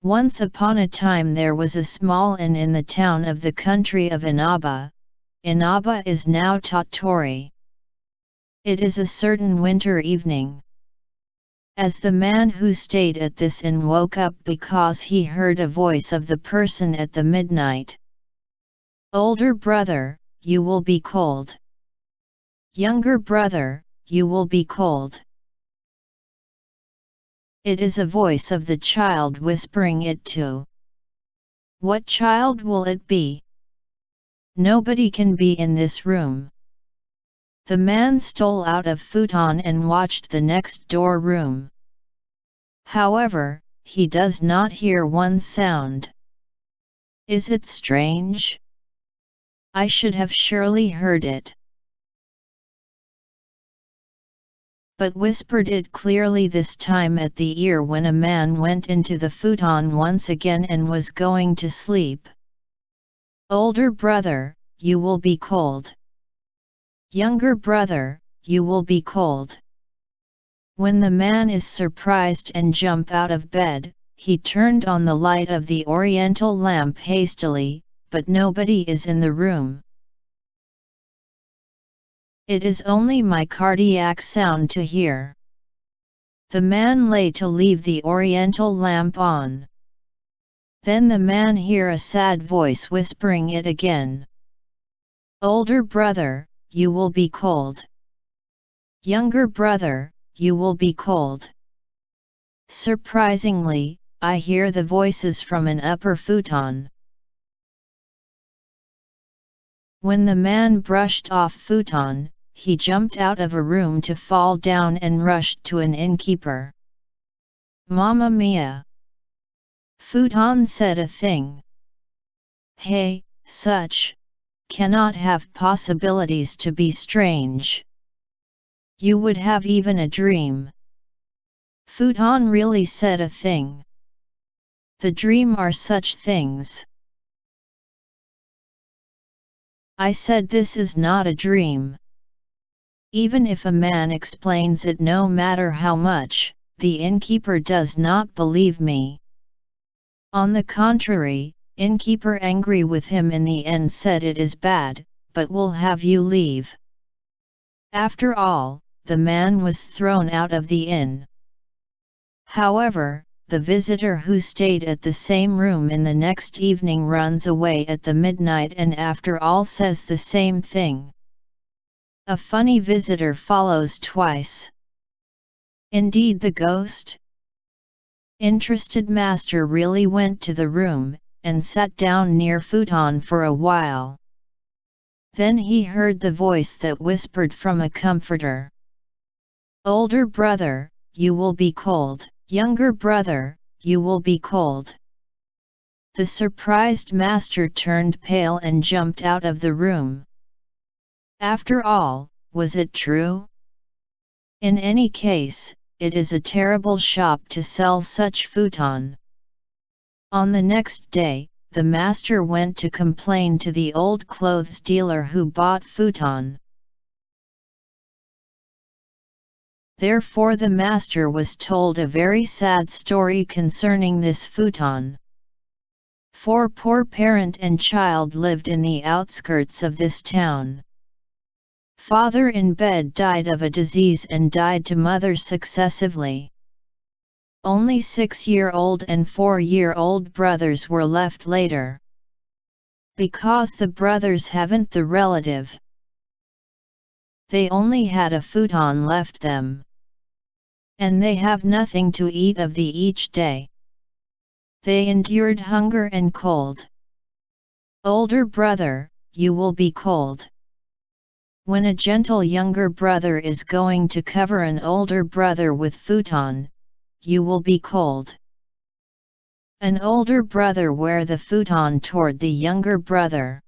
Once upon a time there was a small inn in the town of the country of Inaba. Inaba is now Tottori. It is a certain winter evening. As the man who stayed at this inn woke up because he heard a voice of the person at the midnight. "Older brother, you will be cold. Younger brother, you will be cold." It is a voice of the child whispering it to. What child will it be? Nobody can be in this room. The man stole out of futon and watched the next door room. However, he does not hear one sound. Is it strange? I should have surely heard it. But whispered it clearly this time at the ear when a man went into the futon once again and was going to sleep. "Older brother, you will be cold. Younger brother, you will be cold." When the man is surprised and jump out of bed, he turned on the light of the oriental lamp hastily, but nobody is in the room. It is only my cardiac sound to hear. The man lay to leave the oriental lamp on. Then the man hear a sad voice whispering it again. "Older brother, you will be cold. Younger brother, you will be cold." Surprisingly, I hear the voices from an upper futon. When the man brushed off futon, he jumped out of a room to fall down and rushed to an innkeeper. "Mamma mia! Futon said a thing. Hey, such cannot have possibilities to be strange. You would have even a dream. Futon really said a thing. The dream are such things." I said this is not a dream. Even if a man explains it no matter how much, the innkeeper does not believe me. On the contrary, innkeeper angry with him in the end said it is bad, but will have you leave. After all, the man was thrown out of the inn. However, the visitor who stayed at the same room in the next evening runs away at the midnight and after all says the same thing. A funny visitor follows twice. Indeed the ghost? Interested master really went to the room, and sat down near futon for a while. Then he heard the voice that whispered from a comforter. "Older brother, you will be cold. Younger brother, you will be cold." The surprised master turned pale and jumped out of the room. After all, was it true? In any case, it is a terrible shop to sell such futon. On the next day, the master went to complain to the old clothes dealer who bought futon. Therefore the master was told a very sad story concerning this futon. 4 poor parent and child lived in the outskirts of this town. Father in bed died of a disease and died to mother successively. Only 6-year-old and 4-year-old brothers were left later. Because the brothers haven't the relative, they only had a futon left them. And they have nothing to eat of the each day. They endured hunger and cold. "Older brother, you will be cold." When a gentle younger brother is going to cover an older brother with futon, you will be cold. An older brother wear the futon toward the younger brother.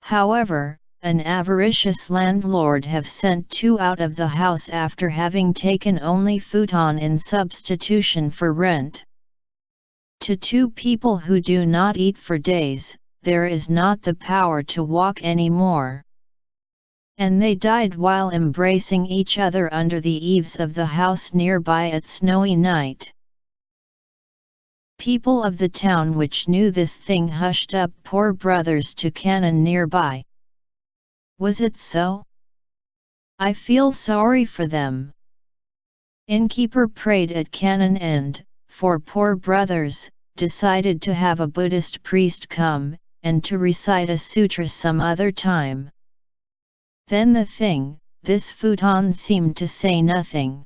However, an avaricious landlord have sent 2 out of the house after having taken only futon in substitution for rent. To 2 people who do not eat for days, there is not the power to walk anymore. And they died while embracing each other under the eaves of the house nearby at snowy night. People of the town which knew this thing hushed up poor brothers to cannon nearby. Was it so? I feel sorry for them. Innkeeper prayed at cannon end, for poor brothers, decided to have a Buddhist priest come, and to recite a sutra some other time. Then the thing, this futon seemed to say nothing.